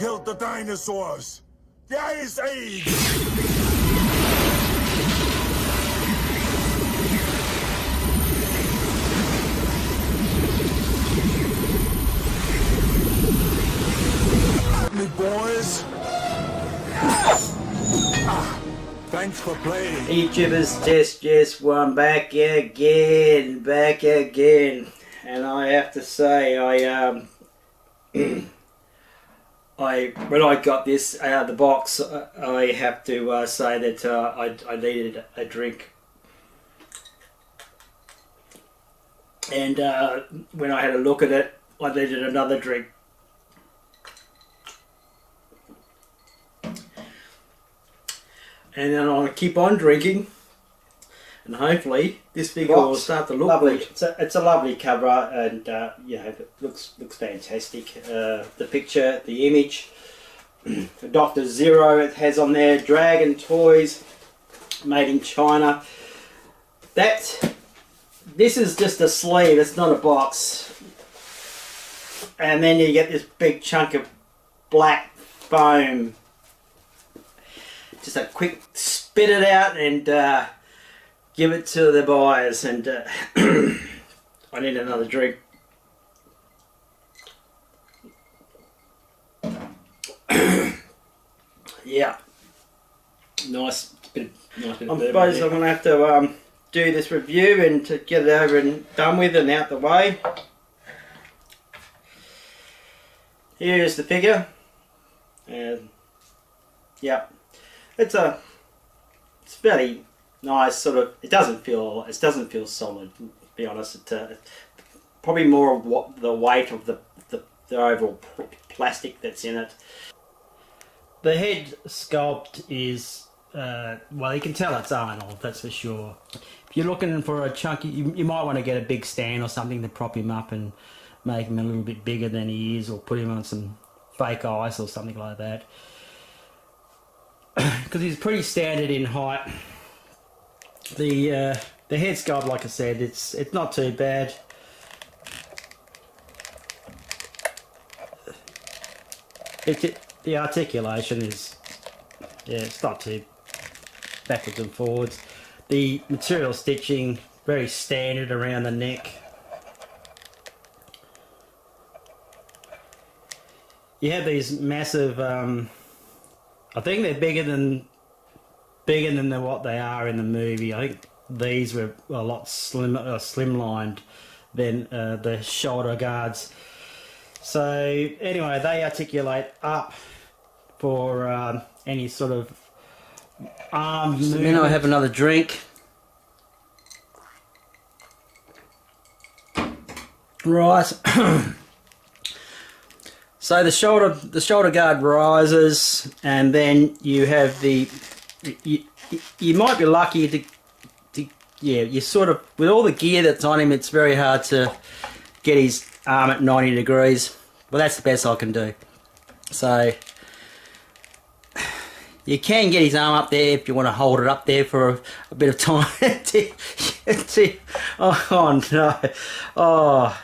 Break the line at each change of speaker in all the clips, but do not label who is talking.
killed the dinosaurs. The Ice Age. Me boys. Thanks for playing.
YouTubers, Test 1 back again, and I have to say, when I got this out of the box, I have to say that I needed a drink, and when I had a look at it, I needed another drink. And then I'll keep on drinking, and hopefully this figure will start to look lovely. It's a lovely cover, and yeah, it looks fantastic. The picture, the image, Dr. Zero, it has on there Dragon Toys, made in China. This is just a sleeve. It's not a box. And then you get this big chunk of black foam. Just a quick spit it out and give it to the buyers, and I need another drink. Yeah, nice bit of I suppose I'm gonna have to do this review and to get it over and done with and out the way. Here's the figure, and yeah. It's fairly nice, sort of. It doesn't feel solid, to be honest. Probably more of what the weight of the overall plastic that's in it. The head sculpt is well, you can tell it's Arnold, that's for sure. If you're looking for a chunky, you might want to get a big stand or something to prop him up and make him a little bit bigger than he is, or put him on some fake ice or something like that. Because he's pretty standard in height. The head sculpt, like I said, it's not too bad. The articulation is, yeah, it's not too backwards and forwards. The material stitching, very standard around the neck. You have these massive. I think they're bigger than what they are in the movie. I think these were a lot slimlined than the shoulder guards. So anyway, they articulate up for any sort of arm movement. So now I have another drink. Right. So the shoulder guard rises, and then you have you might be lucky to yeah, you sort of, with all the gear that's on him, it's very hard to get his arm at 90 degrees. Well, that's the best I can do. So you can get his arm up there if you want to hold it up there for a bit of time. Oh no, oh.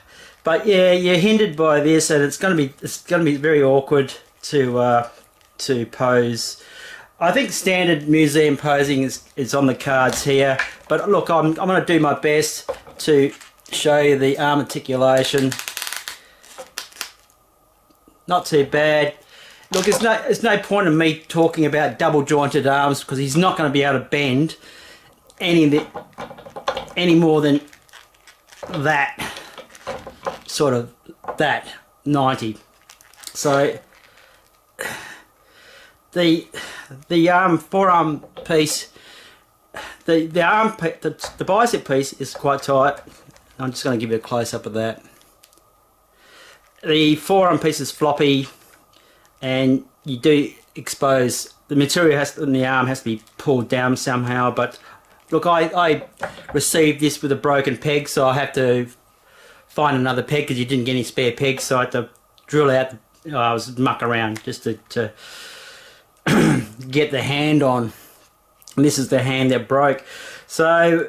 But yeah, you're hindered by this, and it's going to be very awkward to pose. I think standard museum posing is on the cards here. But look, I'm going to do my best to show you the arm articulation. Not too bad. Look, there's no point in me talking about double jointed arms, because he's not going to be able to bend any more than that. Sort of that 90. So the forearm piece, the bicep piece is quite tight. I'm just going to give you a close up of that. The forearm piece is floppy, and you do expose the material in the arm has to be pulled down somehow. But look, I received this with a broken peg, so I have to find another peg because you didn't get any spare pegs, so I had to drill out. I was muck around just to get the hand on. And this is the hand that broke. So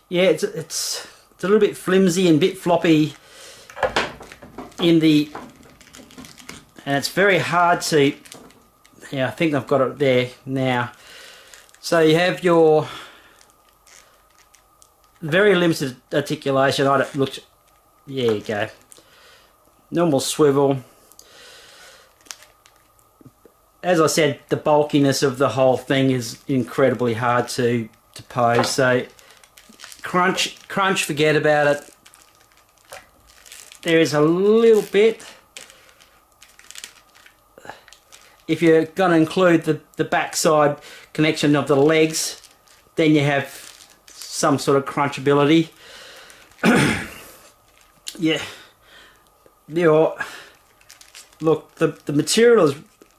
yeah, it's a little bit flimsy and a bit floppy in the and it's very hard to, yeah, I think I've got it there now. So you have your very limited articulation. I don't look, there you go. Normal swivel. As I said, the bulkiness of the whole thing is incredibly hard to pose. So crunch, forget about it. There is a little bit. If you're going to include the backside connection of the legs, then you have some sort of crunchability. Yeah. Look, the material is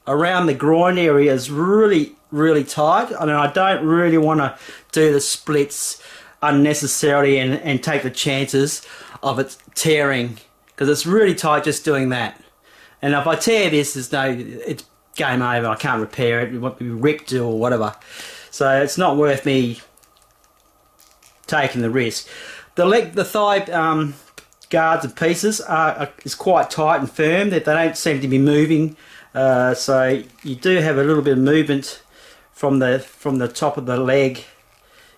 around the groin area is really tight. I mean, I don't really want to do the splits unnecessarily and take the chances of it tearing, because it's really tight just doing that. And if I tear this, it's game over. I can't repair it. It won't be ripped or whatever. So it's not worth me taking the risk. The thigh guards and pieces is quite tight and firm. That they don't seem to be moving. So you do have a little bit of movement from the top of the leg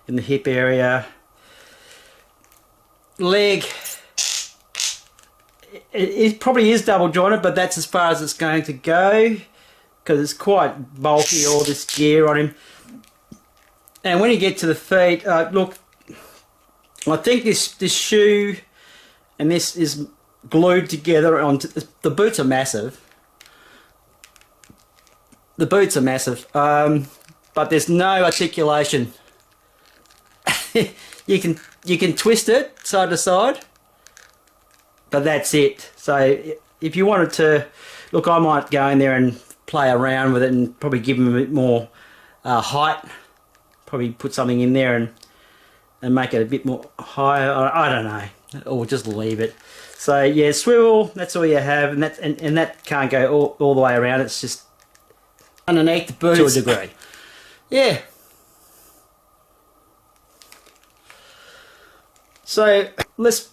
in the hip area. Leg, it probably is double jointed, but that's as far as it's going to go, because it's quite bulky, all this gear on him. And when you get to the feet, look, I think this shoe and this is glued together onto the boots are massive. The boots are massive, but there's no articulation. you can twist it side to side, but that's it. So if you wanted to, look, I might go in there and play around with it and probably give them a bit more height. Probably put something in there and make it a bit more higher. I don't know, or just leave it. So yeah, swivel. That's all you have, and that can't go all the way around. It's just underneath the boots to a degree. Yeah. So let's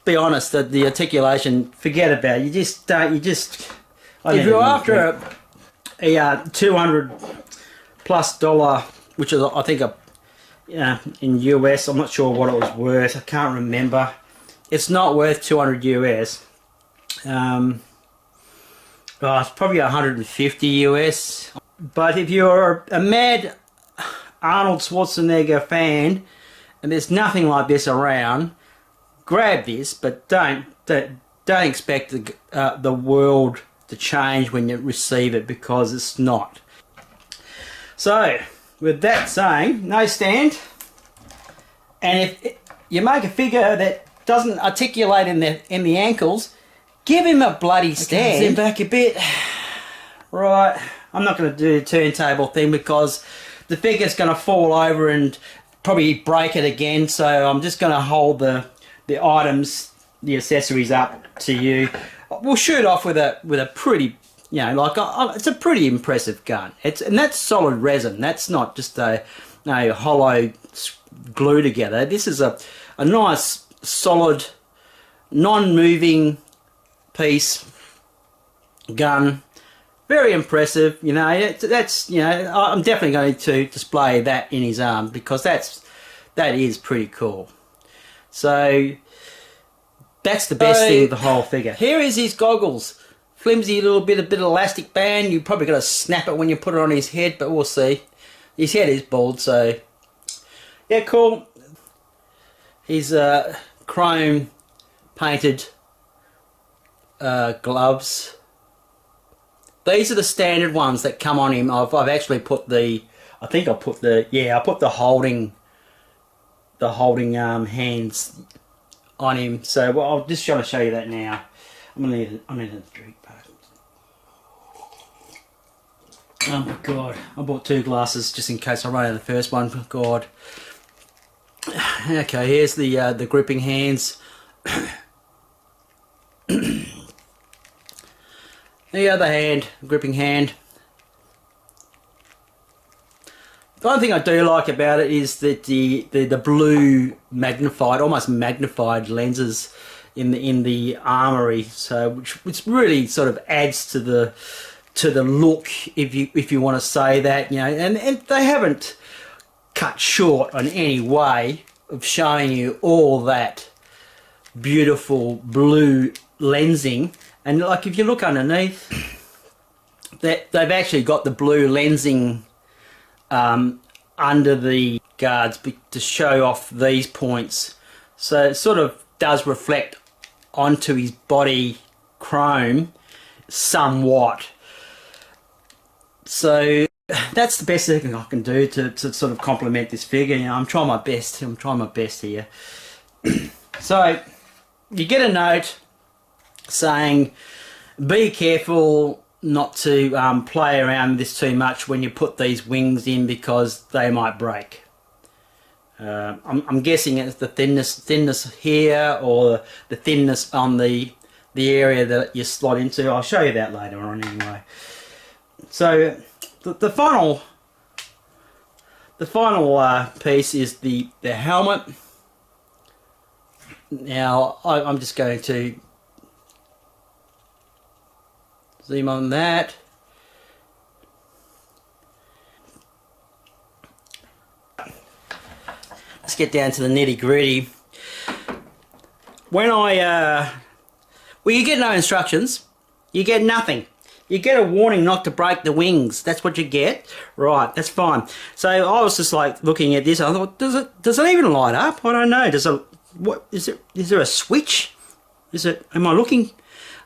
be honest, that the articulation, forget about it. You just don't. If you're after a $200+ which is, I think, in US, I'm not sure what it was worth. I can't remember. It's not worth 200 US. It's probably 150 US. But if you're a mad Arnold Schwarzenegger fan and there's nothing like this around, grab this, but don't expect the world to change when you receive it, because it's not. So with that saying, no stand, and if you make a figure that doesn't articulate in the ankles, give him a bloody stand. Okay, zoom back a bit. Right, I'm not going to do the turntable thing because the figure's going to fall over and probably break it again, so I'm just going to hold the items, the accessories up to you. We'll shoot off with a pretty, it's a pretty impressive gun. And that's solid resin. That's not just a hollow glue together. This is a nice, solid, non-moving piece gun. Very impressive. That's I'm definitely going to display that in his arm, because that is pretty cool. So that's the best thing of the whole figure. Here is his goggles. Flimsy little bit of elastic band. You probably got to snap it when you put it on his head, but we'll see. His head is bald, so yeah, cool. His chrome painted gloves. These are the standard ones that come on him. I've actually put the holding hands on him. So I'll just try to show you that now. I'm gonna need a drink. Oh my god! I bought 2 glasses just in case I run out of the first one. Oh god. Okay, here's the gripping hands. The other hand, gripping hand. The only thing I do like about it is that the blue magnified, almost magnified lenses in the armory, so which really sort of adds to the look, if you want to say that, you know. And they haven't cut short on any way of showing you all that beautiful blue lensing. And like, if you look underneath, that they've actually got the blue lensing under the guards to show off these points, so it sort of does reflect onto his body chrome somewhat. So that's the best thing I can do to sort of complement this figure. You know, I'm trying my best here. So you get a note saying, be careful not to play around with this too much when you put these wings in, because they might break. I'm guessing it's the thinness here, or the thinness on the area that you slot into. I'll show you that later on anyway. So the final piece is the helmet. Now I'm just going to zoom on that. Let's get down to the nitty-gritty. When well, you get no instructions. You get nothing. You get a warning not to break the wings. That's what you get. Right, that's fine. So I was just like looking at this. I thought, does it even light up? I don't know. Is there a switch? Am I looking?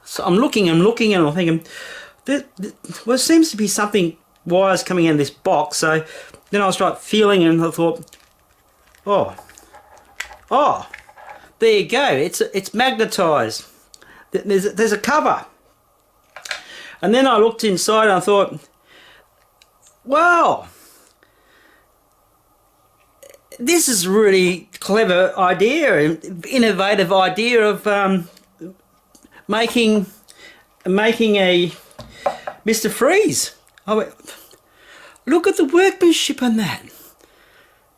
So I'm looking, and I'm thinking, well, there seems to be something, wires coming out of this box. So then I was like feeling, and I thought, oh, there you go. It's magnetized. There's a cover. And then I looked inside and I thought, wow, this is a really clever idea, innovative idea of making a Mr. Freeze. I went, look at the workmanship on that.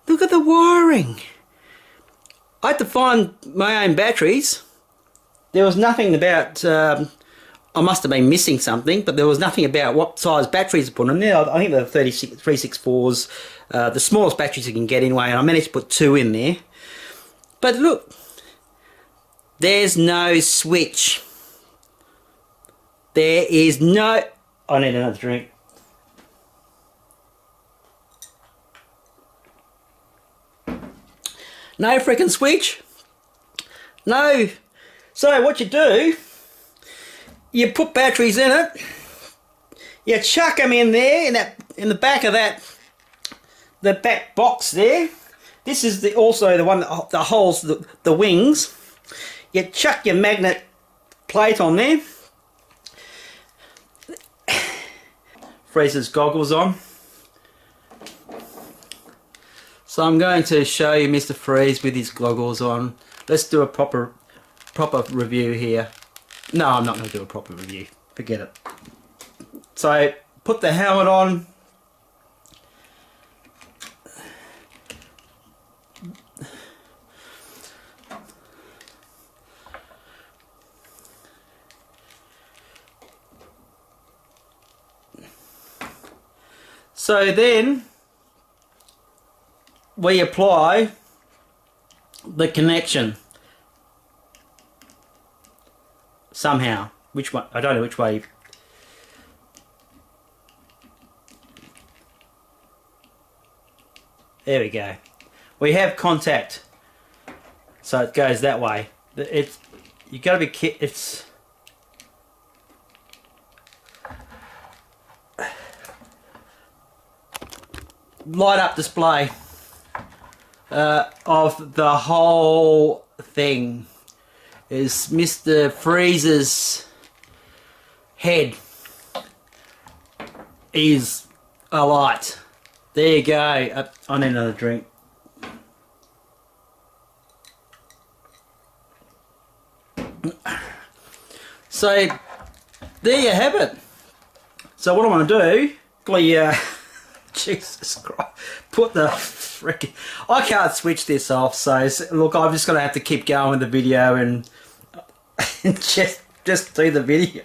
Look at the wiring. I had to find my own batteries. There was nothing about, I must have been missing something, but there was nothing about what size batteries to put in there. I think they're 364s, the smallest batteries you can get anyway, and I managed to put 2 in there. But look, there's no switch. There is no... I need another drink. No freaking switch. No. So what you do, you put batteries in it. You chuck them in there in the back of the back box there. This is also the one that holds the wings. You chuck your magnet plate on there. Freezer's goggles on. So I'm going to show you Mr. Freeze with his goggles on. Let's do a proper review here. No, I'm not going to do a proper review. Forget it. So put the helmet on. So then we apply the connection somehow. Which one? I don't know which way. There we go. We have contact. So it goes that way. You got to be it's light up display of the whole thing is Mr. Freeze's head is a light. There you go. I need another drink. So there you have it. So what I want to do, Jesus Christ, put the frickin'... I can't switch this off, so look, I'm just going to have to keep going with the video, and and just do the video.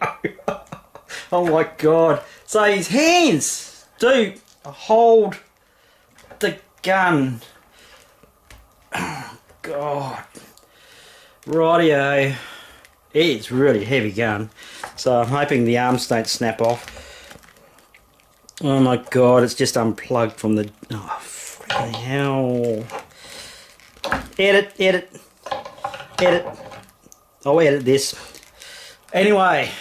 Oh my god. So his hands do hold the gun. Oh god. Rightio. It's really heavy gun. So I'm hoping the arms don't snap off. Oh my god, it's just unplugged from the... Oh, freaking hell. Edit. I'll edit this. Anyway,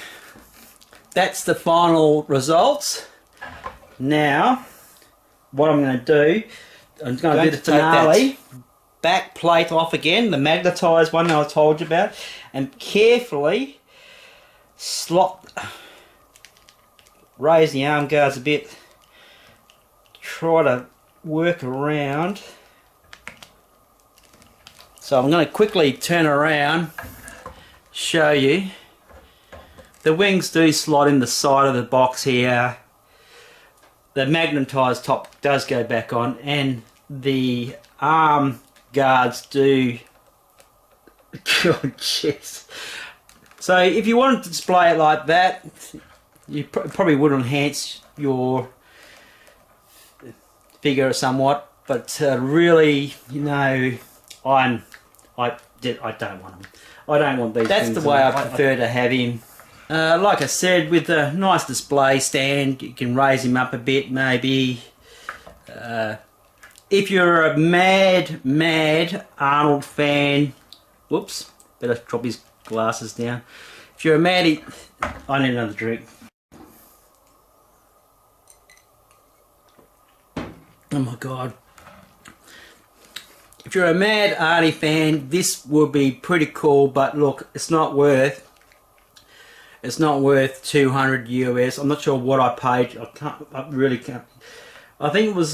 that's the final results. Now, what I'm going to do, I'm going to do the finale. Back plate off again, the magnetised one that I told you about, and carefully raise the arm guards a bit, try to work around. So I'm going to quickly turn around, show you. The wings do slot in the side of the box here. The magnetised top does go back on, and the arm guards do. God, jeez. So if you wanted to display it like that, you probably would enhance your figure somewhat, but really, you know, I don't want them. I don't want these. That's the way I prefer to have him. Like I said, with a nice display stand, you can raise him up a bit, maybe. If you're a mad Arnold fan, whoops, better drop his glasses down. If you're a mad, I need another drink. Oh my god. If you're a mad Arnie fan, this would be pretty cool, but look, it's not worth 200 US. I'm not sure what I paid. I really can't. I think it was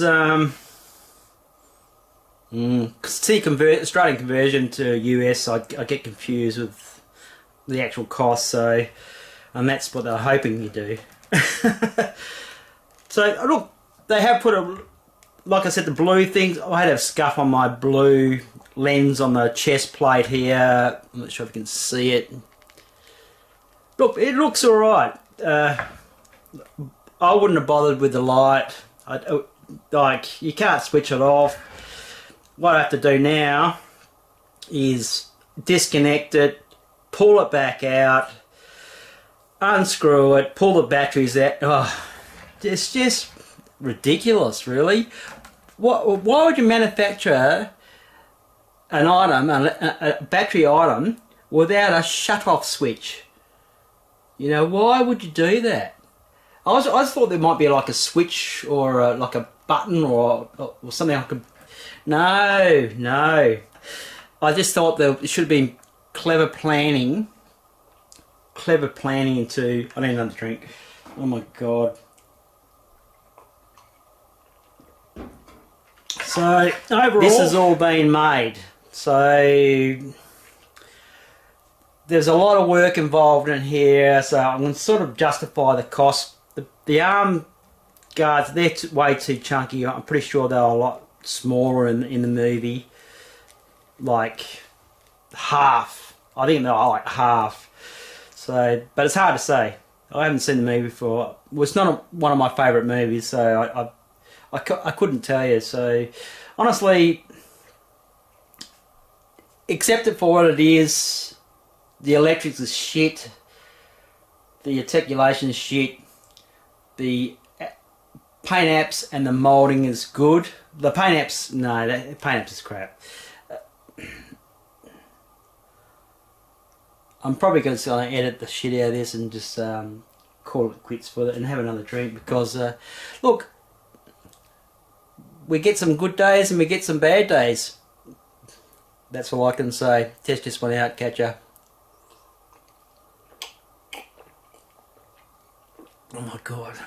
see, Australian conversion to US, I get confused with the actual cost. So, and that's what they're hoping you do. So look, they have put a, like I said, the blue things. I had a scuff on my blue lens on the chest plate here. I'm not sure if you can see it. Look, it looks alright. I wouldn't have bothered with the light. Like, you can't switch it off. What I have to do now is disconnect it, pull it back out, unscrew it, pull the batteries out. Oh, it's just ridiculous, really. Why would you manufacture an item, a battery item, without a shut-off switch? You know, why would you do that? I just thought there might be like a switch or like a button or something like a... No. I just thought there should have been clever planning into... I need another drink. Oh my god. So, overall, this has all been made. So, there's a lot of work involved in here, so I'm going to sort of justify the cost. The arm guards, they're way too chunky. I'm pretty sure they're a lot smaller in the movie. Like, half. I think they're like half. So, but it's hard to say. I haven't seen the movie before. Well, it's not one of my favourite movies, so I couldn't tell you. So, honestly, accept it for what it is. The electrics is shit. The articulation is shit. The paint apps and the moulding is good. The paint apps, no, the paint apps is crap. I'm probably going to edit the shit out of this and just call it quits for it and have another drink because, look, we get some good days and we get some bad days. That's all I can say. Test this one out, catch ya. Oh my god.